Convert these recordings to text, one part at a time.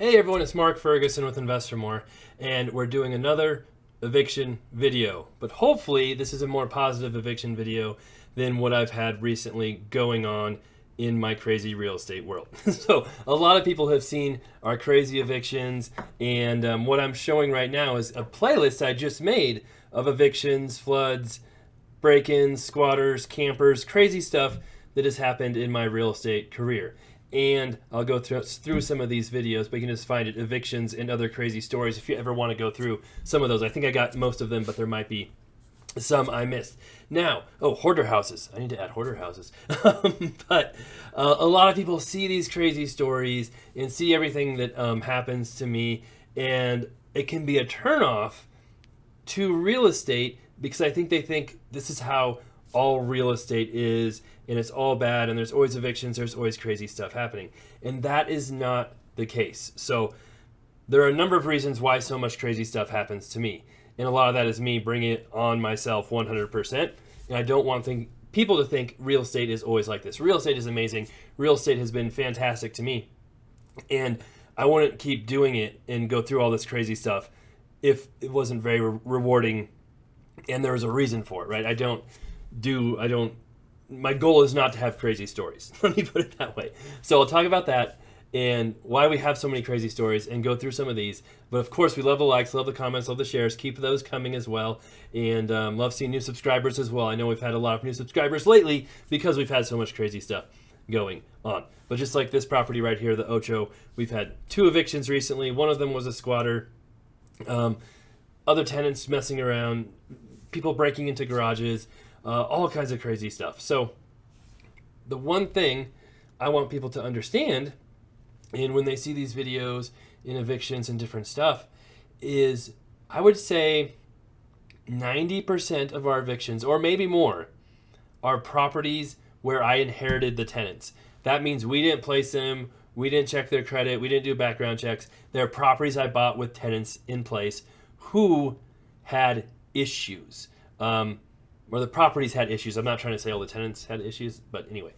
Hey everyone, it's Mark Ferguson with Investor More, and we're doing another eviction video. But hopefully this is a more positive eviction video than what I've had recently going on in my crazy real estate world. So a lot of people have seen our crazy evictions, and what I'm showing right now is a playlist I just made of evictions, floods, break-ins, squatters, campers, crazy stuff that has happened in my real estate career. And I'll go through some of these videos, but you can just find it, evictions and other crazy stories, if you ever want to go through some of those. I think I got most of them, but there might be some I missed. Now, hoarder houses. I need to add hoarder houses. But a lot of people see these crazy stories and see everything that happens to me, and it can be a turnoff to real estate because I think they think this is how all real estate is, and it's all bad, and there's always evictions, there's always crazy stuff happening. And that is not the case. So there are a number of reasons why so much crazy stuff happens to me. And a lot of that is me bringing it on myself 100%. And I don't want people to think real estate is always like this. Real estate is amazing. Real estate has been fantastic to me. And I wouldn't keep doing it and go through all this crazy stuff if it wasn't very rewarding and there was a reason for it, right? My goal is not to have crazy stories. Let me put it that way. So I'll talk about that and why we have so many crazy stories and go through some of these. But of course, we love the likes, love the comments, love the shares. Keep those coming as well. And love seeing new subscribers as well. I know we've had a lot of new subscribers lately because we've had so much crazy stuff going on. But just like this property right here, the Ocho, we've had 2 evictions recently. One of them was a squatter. Other tenants messing around, people breaking into garages, all kinds of crazy stuff. So the one thing I want people to understand, and when they see these videos in evictions and different stuff, is I would say 90% of our evictions, or maybe more, are properties where I inherited the tenants. That means we didn't place them, we didn't check their credit, we didn't do background checks. They're properties I bought with tenants in place who had issues. Or the properties had issues. I'm not trying to say all the tenants had issues, but anyway,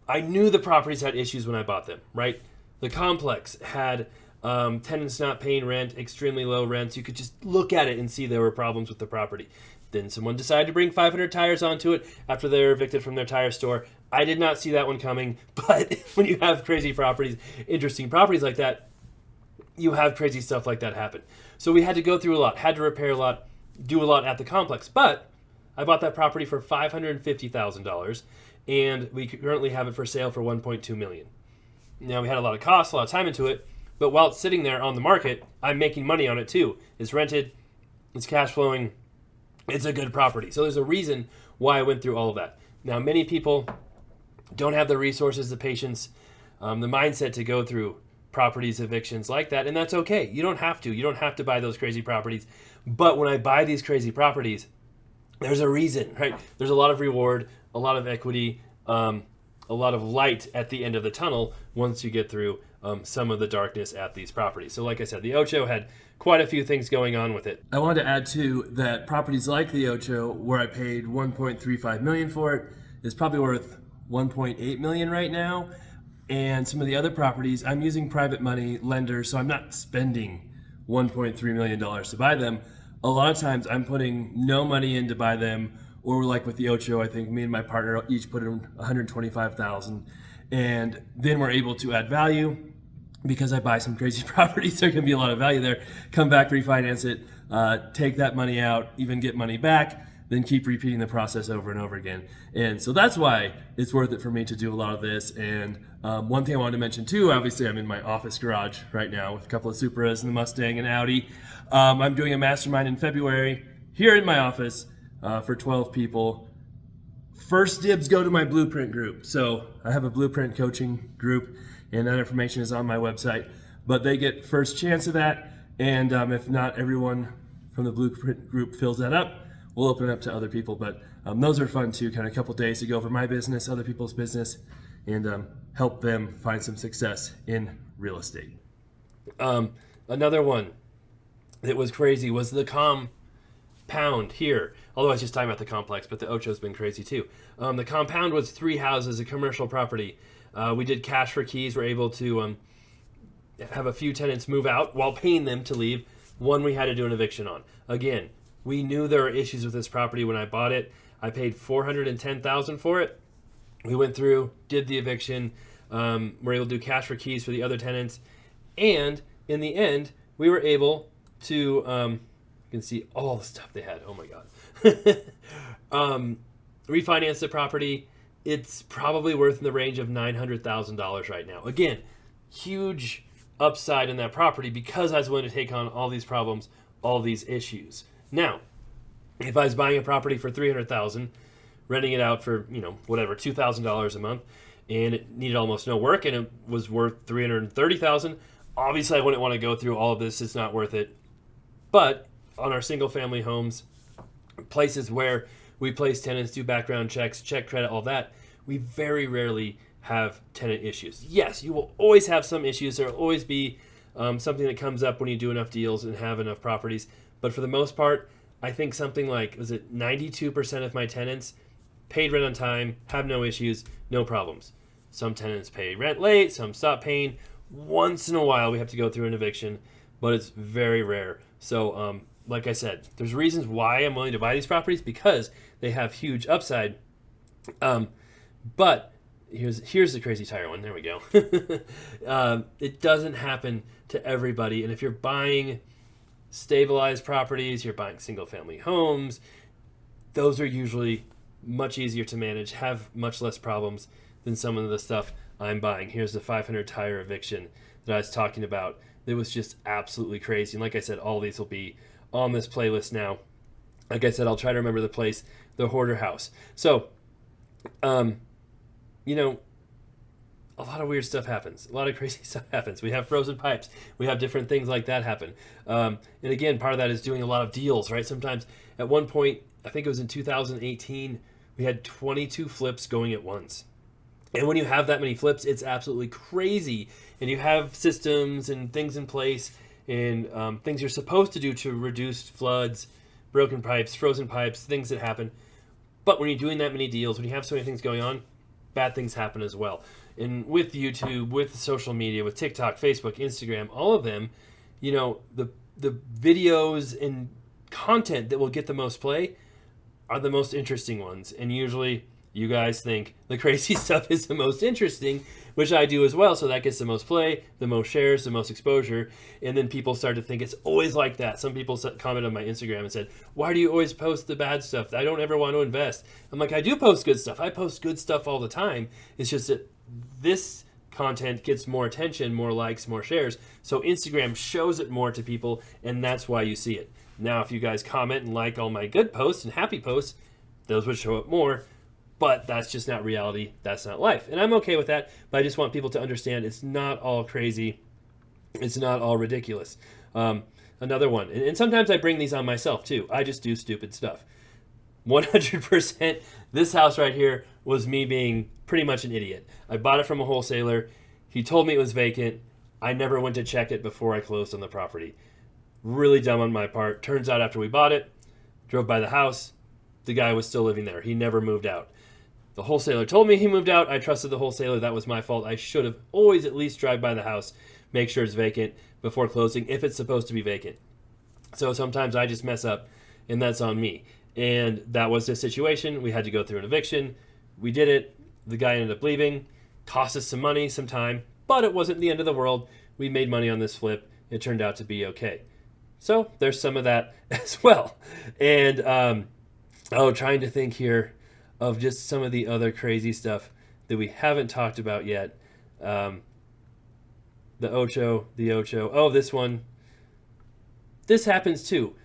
I knew the properties had issues when I bought them, right? The complex had tenants not paying rent, extremely low rents. You could just look at it and see there were problems with the property. Then someone decided to bring 500 tires onto it after they were evicted from their tire store. I did not see that one coming, but when you have crazy properties, interesting properties like that, you have crazy stuff like that happen. So we had to go through a lot, had to repair a lot, do a lot at the complex, but I bought that property for $550,000, and we currently have it for sale for $1.2 million. Now, we had a lot of costs, a lot of time into it, but while it's sitting there on the market, I'm making money on it too. It's rented, it's cash flowing, it's a good property. So there's a reason why I went through all of that. Now, many people don't have the resources, the patience, the mindset to go through properties, evictions like that, and that's okay. You don't have to. You don't have to buy those crazy properties. But when I buy these crazy properties, there's a reason, right? There's a lot of reward, a lot of equity, a lot of light at the end of the tunnel once you get through some of the darkness at these properties. So like I said, the Ocho had quite a few things going on with it. I wanted to add too that properties like the Ocho, where I paid $1.35 million for it, is probably worth $1.8 million right now. And some of the other properties, I'm using private money lenders, so I'm not spending $1.3 million to buy them. A lot of times I'm putting no money in to buy them, or like with the Ocho, I think me and my partner each put in $125,000, and then we're able to add value because I buy some crazy properties. There can be a lot of value there. Come back, refinance it, take that money out, even get money back, then keep repeating the process over and over again. And so that's why it's worth it for me to do a lot of this. And one thing I wanted to mention too, obviously I'm in my office garage right now with a couple of Supras and the Mustang and Audi. I'm doing a mastermind in February here in my office for 12 people. First dibs go to my Blueprint group. So I have a Blueprint coaching group, and that information is on my website. But they get first chance of that, and if not everyone from the Blueprint group fills that up, we'll open it up to other people. But those are fun too, kind of a couple days to go over my business, other people's business, and help them find some success in real estate. Another one that was crazy was the compound here. Although I was just talking about the complex, but the Ocho's been crazy too. The compound was 3 houses, a commercial property. We did cash for keys. We're able to have a few tenants move out while paying them to leave. One we had to do an eviction on. Again, we knew there were issues with this property when I bought it. I paid $410,000 for it. We went through, did the eviction. We're able to do cash for keys for the other tenants, and in the end, we were able to. You can see all the stuff they had. Oh my god! Refinance the property. It's probably worth in the range of $900,000 right now. Again, huge upside in that property because I was willing to take on all these problems, all these issues. Now, if I was buying a property for $300,000, renting it out for whatever $2,000 a month, and it needed almost no work, and it was worth $330,000, obviously I wouldn't want to go through all of this. It's not worth it. But on our single-family homes, places where we place tenants, do background checks, check credit, all that, we very rarely have tenant issues. Yes, you will always have some issues. There will always be something that comes up when you do enough deals and have enough properties. But for the most part, I think something like, 92% of my tenants paid rent on time, have no issues, no problems. Some tenants pay rent late, some stop paying. Once in a while, we have to go through an eviction, but it's very rare. So, like I said, there's reasons why I'm willing to buy these properties because they have huge upside. But here's the crazy tire one. There we go. It doesn't happen to everybody. And if you're buying stabilized properties, you're buying single-family homes, those are usually much easier to manage, have much less problems than some of the stuff I'm buying. Here's the 500 tire eviction that I was talking about. It was just absolutely crazy. And like I said, all these will be on this playlist now. Like I said, I'll try to remember the place, the Hoarder House. So, a lot of weird stuff happens. A lot of crazy stuff happens. We have frozen pipes. We have different things like that happen. And again, part of that is doing a lot of deals, right? Sometimes at one point, I think it was in 2018, we had 22 flips going at once. And when you have that many flips, it's absolutely crazy. And you have systems and things in place and things you're supposed to do to reduce floods, broken pipes, frozen pipes, things that happen. But when you're doing that many deals, when you have so many things going on, bad things happen as well. And with YouTube, with social media, with TikTok, Facebook, Instagram, all of them, the videos and content that will get the most play are the most interesting ones. And usually you guys think the crazy stuff is the most interesting, which I do as well. So that gets the most play, the most shares, the most exposure. And then people start to think it's always like that. Some people commented on my Instagram and said, why do you always post the bad stuff? I don't ever want to invest. I'm like, I do post good stuff. I post good stuff all the time. It's just that this content gets more attention, more likes, more shares. So Instagram shows it more to people, and that's why you see it. Now, if you guys comment and like all my good posts and happy posts, those would show up more. But that's just not reality. That's not life. And I'm okay with that. But I just want people to understand it's not all crazy. It's not all ridiculous. Another one. And sometimes I bring these on myself too. I just do stupid stuff. 100%. This house right here was me being pretty much an idiot. I bought it from a wholesaler. He told me it was vacant. I never went to check it before I closed on the property. Really dumb on my part. Turns out after we bought it, drove by the house, the guy was still living there. He never moved out. The wholesaler told me he moved out. I trusted the wholesaler. That was my fault. I should have always at least drive by the house, make sure it's vacant before closing if it's supposed to be vacant. So sometimes I just mess up, and that's on me. And that was the situation. We had to go through an eviction. We did it. The guy ended up leaving. Cost us some money, some time, but it wasn't the end of the world. We made money on this flip. It turned out to be okay. So there's some of that as well. And trying to think here of just some of the other crazy stuff that we haven't talked about yet. The Ocho. Oh, this one. This happens too.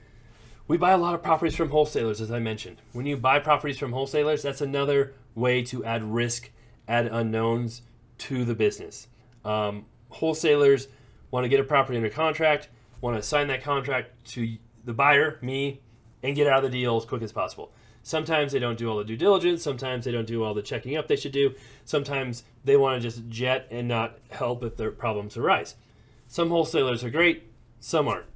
We buy a lot of properties from wholesalers, as I mentioned. When you buy properties from wholesalers, that's another way to add risk, add unknowns to the business. Wholesalers want to get a property under contract, want to sign that contract to the buyer, me, and get out of the deal as quick as possible. Sometimes they don't do all the due diligence. Sometimes they don't do all the checking up they should do. Sometimes they want to just jet and not help if their problems arise. Some wholesalers are great, some aren't.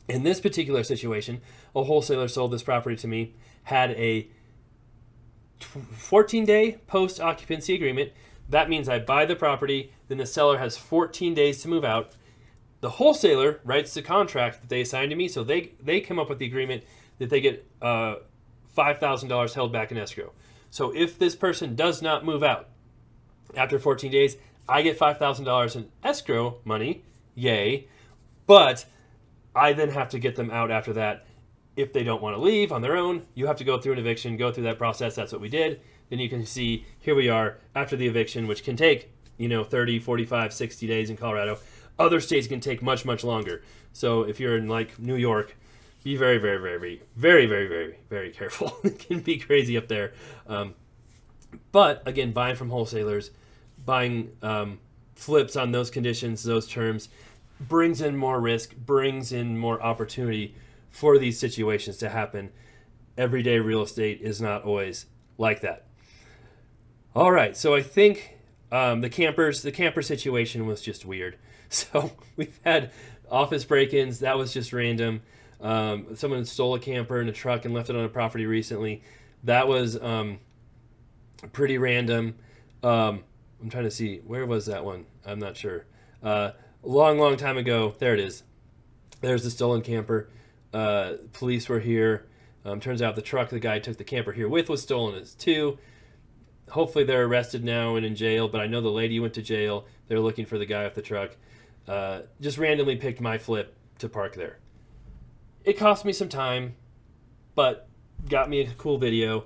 In this particular situation, a wholesaler sold this property to me, had a 14-day post-occupancy agreement. That means I buy the property, then the seller has 14 days to move out. The wholesaler writes the contract that they assign to me, so they come up with the agreement that they get $5,000 held back in escrow. So if this person does not move out after 14 days, I get $5,000 in escrow money, yay, but I then have to get them out after that. If they don't want to leave on their own, you have to go through an eviction, go through that process. That's what we did. Then you can see, here we are after the eviction, which can take, 30, 45, 60 days in Colorado. Other states can take much, much longer. So if you're in like New York, be very, very, very, very, very, very, very, very careful. It can be crazy up there. But again, buying from wholesalers, buying flips on those conditions, those terms, brings in more risk, brings in more opportunity for these situations to happen. Everyday real estate is not always like that. All right, so I think the camper situation was just weird. So we've had office break-ins. That was just random. Someone stole a camper in a truck and left it on a property recently. That was pretty random. I'm trying to see, where was that one? I'm not sure. Long time ago. There it is. There's the stolen camper. Police were here. Turns out the truck the guy took the camper here with was stolen as too. Hopefully they're arrested now and in jail, but I know the lady went to jail. They're looking for the guy off the truck. Just randomly picked my flip to park there. It cost me some time, but got me a cool video.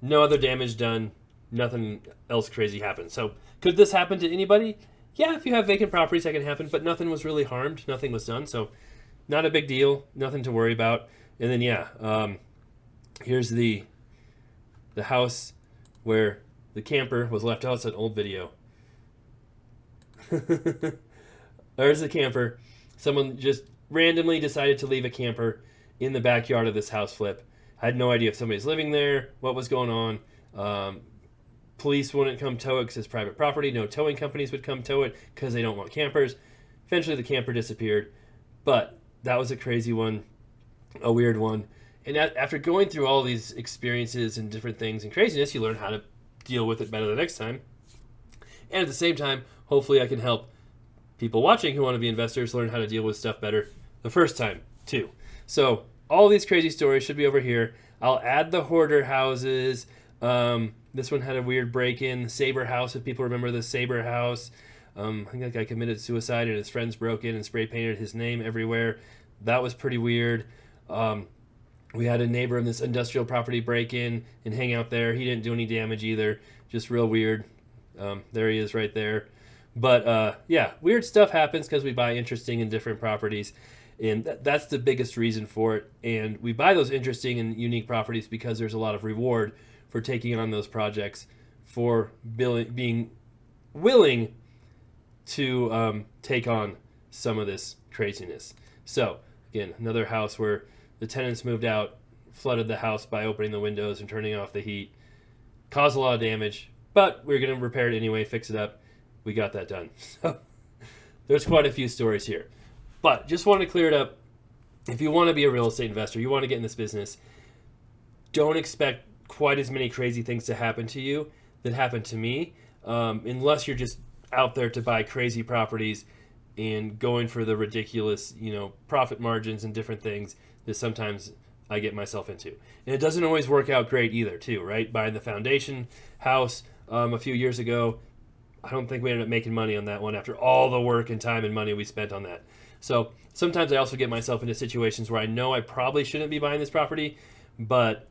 No other damage done. Nothing else crazy happened. So could this happen to anybody? Yeah, if you have vacant properties, that can happen, but nothing was really harmed. Nothing was done, so not a big deal. Nothing to worry about. And then, here's the house where the camper was left out. It's an old video. There's the camper. Someone just randomly decided to leave a camper in the backyard of this house flip. I had no idea if somebody's living there, what was going on. Police wouldn't come tow it because it's private property. No towing companies would come tow it because they don't want campers. Eventually the camper disappeared. But that was a crazy one, a weird one. And after going through all these experiences and different things and craziness, you learn how to deal with it better the next time. And at the same time, hopefully I can help people watching who want to be investors learn how to deal with stuff better the first time too. So all these crazy stories should be over here. I'll add the hoarder houses. This one had a weird break-in. The Saber house, if people remember the Saber house. I think that guy committed suicide and his friends broke in and spray painted his name everywhere. That was pretty weird. We had a neighbor in this industrial property break in and hang out there. He didn't do any damage either. Just real weird. There he is right there. But weird stuff happens because we buy interesting and different properties. And that's the biggest reason for it. And we buy those interesting and unique properties because there's a lot of reward for taking on those projects, for being willing to take on some of this craziness. So, again, another house where the tenants moved out, flooded the house by opening the windows and turning off the heat. Caused a lot of damage, but we were going to repair it anyway, fix it up. We got that done. So there's quite a few stories here. But just want to clear it up. If you want to be a real estate investor, you want to get in this business, don't expect quite as many crazy things to happen to you that happened to me, unless you're just out there to buy crazy properties and going for the ridiculous, profit margins and different things that sometimes I get myself into. And it doesn't always work out great either, too, right? Buying the foundation house a few years ago, I don't think we ended up making money on that one after all the work and time and money we spent on that. So sometimes I also get myself into situations where I know I probably shouldn't be buying this property, but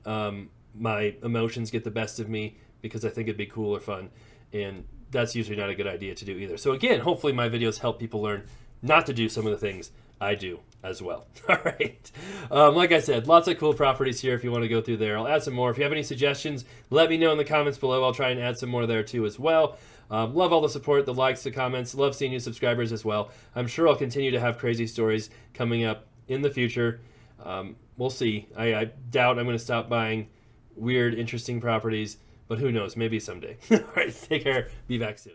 my emotions get the best of me because I think it'd be cool or fun. And that's usually not a good idea to do either. So again, hopefully my videos help people learn not to do some of the things I do as well. All right. Like I said, lots of cool properties here if you want to go through there. I'll add some more. If you have any suggestions, let me know in the comments below. I'll try and add some more there too as well. Love all the support, the likes, the comments. Love seeing new subscribers as well. I'm sure I'll continue to have crazy stories coming up in the future. We'll see. I doubt I'm going to stop buying weird, interesting properties, but who knows? Maybe someday. All right. Take care. Be back soon.